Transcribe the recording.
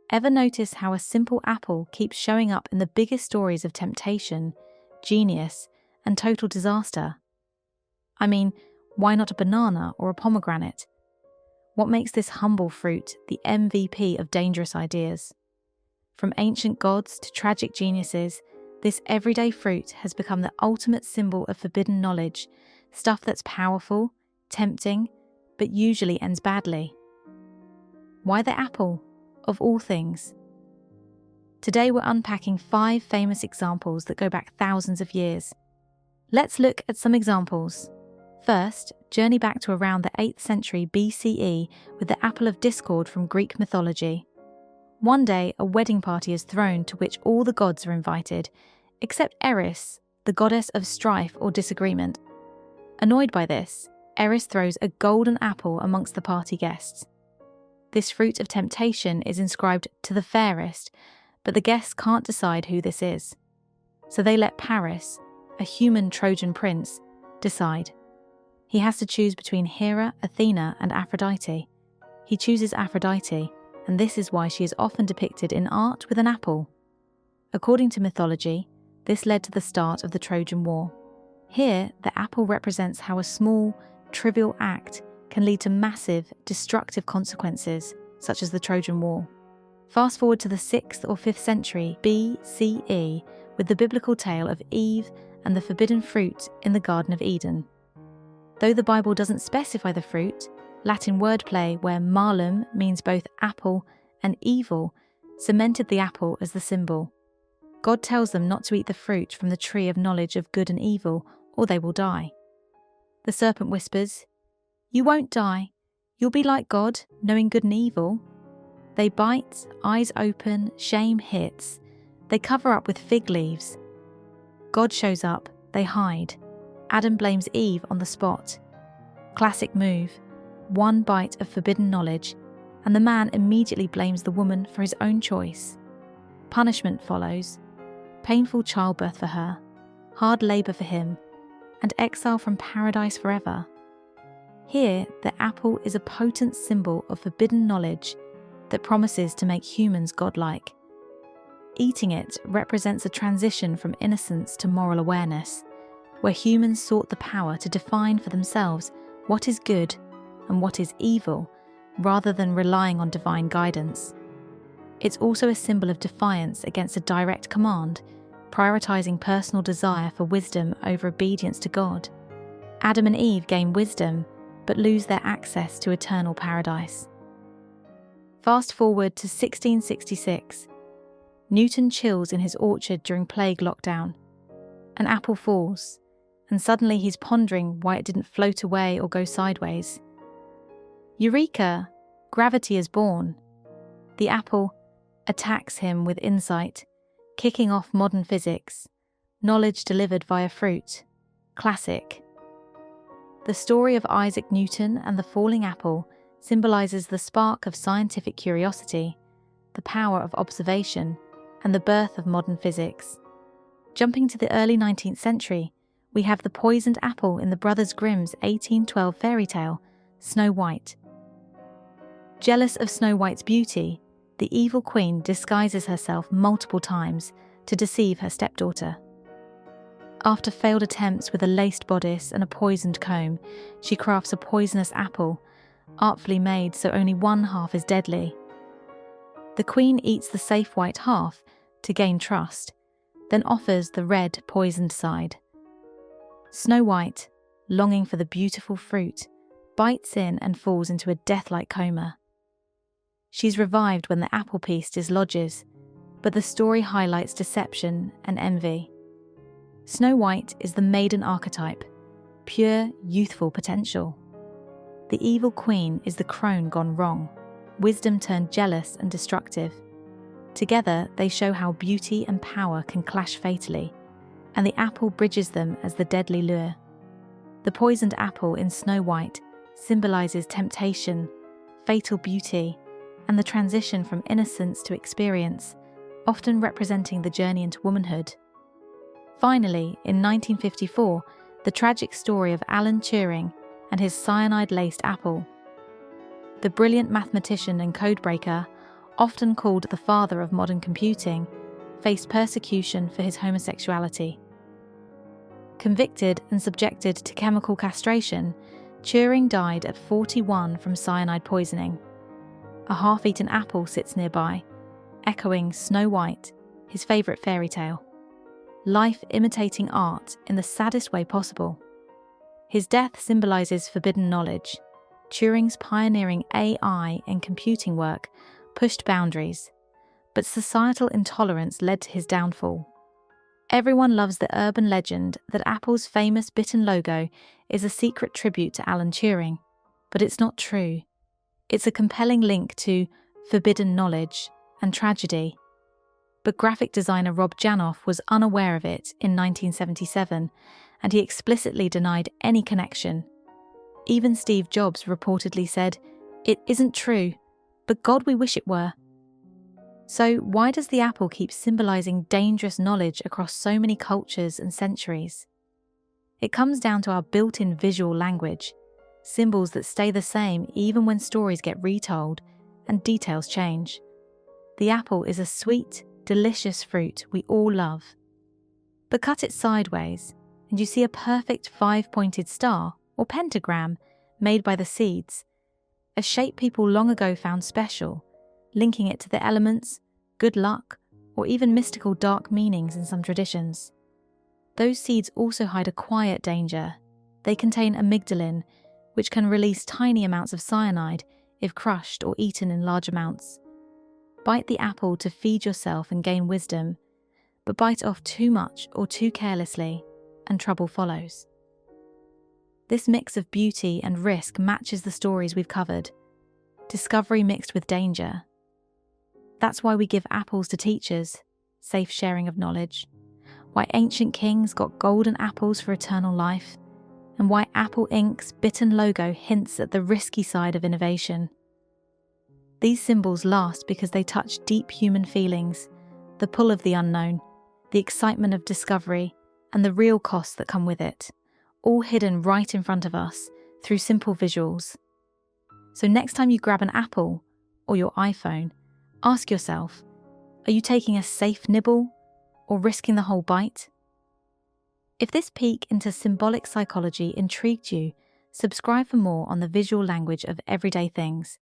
Ever notice how a simple apple keeps showing up in the biggest stories of temptation, genius, and total disaster? I mean, why not a banana or a pomegranate? What makes this humble fruit the MVP of dangerous ideas? From ancient gods to tragic geniuses, this everyday fruit has become the ultimate symbol of forbidden knowledge, stuff that's powerful, tempting, but usually ends badly. Why the apple, of all things? Today we're unpacking 5 famous examples that go back thousands of years. Let's look at some examples. First, journey back to around the 8th century BCE with the apple of discord from Greek mythology. One day, a wedding party is thrown to which all the gods are invited, except Eris, the goddess of strife or disagreement. Annoyed by this, Eris throws a golden apple amongst the party guests. This fruit of temptation is inscribed to the fairest, but the guests can't decide who this is. So they let Paris, a human Trojan prince, decide. He has to choose between Hera, Athena, and Aphrodite. He chooses Aphrodite, and this is why she is often depicted in art with an apple. According to mythology, this led to the start of the Trojan War. Here, the apple represents how a small, trivial act can lead to massive, destructive consequences, such as the Trojan War. Fast forward to the 6th or 5th century BCE with the biblical tale of Eve and the forbidden fruit in the Garden of Eden. Though the Bible doesn't specify the fruit, Latin wordplay where malum means both apple and evil cemented the apple as the symbol. God tells them not to eat the fruit from the tree of knowledge of good and evil, or they will die. The serpent whispers, "You won't die. You'll be like God, knowing good and evil." They bite, eyes open, shame hits. They cover up with fig leaves. God shows up, they hide. Adam blames Eve on the spot. Classic move, one bite of forbidden knowledge, and the man immediately blames the woman for his own choice. Punishment follows, painful childbirth for her, hard labour for him, and exile from paradise forever. Here, the apple is a potent symbol of forbidden knowledge that promises to make humans godlike. Eating it represents a transition from innocence to moral awareness, where humans sought the power to define for themselves what is good and what is evil, rather than relying on divine guidance. It's also a symbol of defiance against a direct command, prioritizing personal desire for wisdom over obedience to God. Adam and Eve gain wisdom, but lose their access to eternal paradise. Fast forward to 1666. Newton chills in his orchard during plague lockdown. An apple falls, and suddenly he's pondering why it didn't float away or go sideways. Eureka! Gravity is born. The apple attacks him with insight, kicking off modern physics, knowledge delivered via fruit. Classic. The story of Isaac Newton and the falling apple symbolizes the spark of scientific curiosity, the power of observation, and the birth of modern physics. Jumping to the early 19th century, we have the poisoned apple in the Brothers Grimm's 1812 fairy tale, Snow White. Jealous of Snow White's beauty, the evil queen disguises herself multiple times to deceive her stepdaughter. After failed attempts with a laced bodice and a poisoned comb, she crafts a poisonous apple, artfully made so only one half is deadly. The queen eats the safe white half to gain trust, then offers the red poisoned side. Snow White, longing for the beautiful fruit, bites in and falls into a death-like coma. She's revived when the apple piece dislodges, but the story highlights deception and envy. Snow White is the maiden archetype, pure, youthful potential. The evil queen is the crone gone wrong, wisdom turned jealous and destructive. Together, they show how beauty and power can clash fatally, and the apple bridges them as the deadly lure. The poisoned apple in Snow White symbolizes temptation, fatal beauty, and the transition from innocence to experience, often representing the journey into womanhood. Finally, in 1954, the tragic story of Alan Turing and his cyanide-laced apple. The brilliant mathematician and codebreaker, often called the father of modern computing, faced persecution for his homosexuality. Convicted and subjected to chemical castration, Turing died at 41 from cyanide poisoning. A half-eaten apple sits nearby, echoing Snow White, his favourite fairy tale. Life imitating art in the saddest way possible. His death symbolizes forbidden knowledge. Turing's pioneering AI and computing work pushed boundaries, but societal intolerance led to his downfall. Everyone loves the urban legend that Apple's famous bitten logo is a secret tribute to Alan Turing, but it's not true. It's a compelling link to forbidden knowledge and tragedy. But graphic designer Rob Janoff was unaware of it in 1977, and he explicitly denied any connection. Even Steve Jobs reportedly said, "It isn't true, but God, we wish it were." So why does the apple keep symbolizing dangerous knowledge across so many cultures and centuries? It comes down to our built-in visual language, symbols that stay the same even when stories get retold and details change. The apple is a sweet, delicious fruit we all love. But cut it sideways, and you see a perfect 5-pointed star or pentagram made by the seeds, a shape people long ago found special, linking it to the elements, good luck, or even mystical dark meanings in some traditions. Those seeds also hide a quiet danger. They contain amygdalin, which can release tiny amounts of cyanide if crushed or eaten in large amounts. Bite the apple to feed yourself and gain wisdom, but bite off too much or too carelessly, and trouble follows. This mix of beauty and risk matches the stories we've covered. Discovery mixed with danger. That's why we give apples to teachers, safe sharing of knowledge, why ancient kings got golden apples for eternal life, and why Apple Inc.'s bitten logo hints at the risky side of innovation. These symbols last because they touch deep human feelings, the pull of the unknown, the excitement of discovery, and the real costs that come with it, all hidden right in front of us through simple visuals. So next time you grab an apple or your iPhone, ask yourself, are you taking a safe nibble or risking the whole bite? If this peek into symbolic psychology intrigued you, subscribe for more on the visual language of everyday things.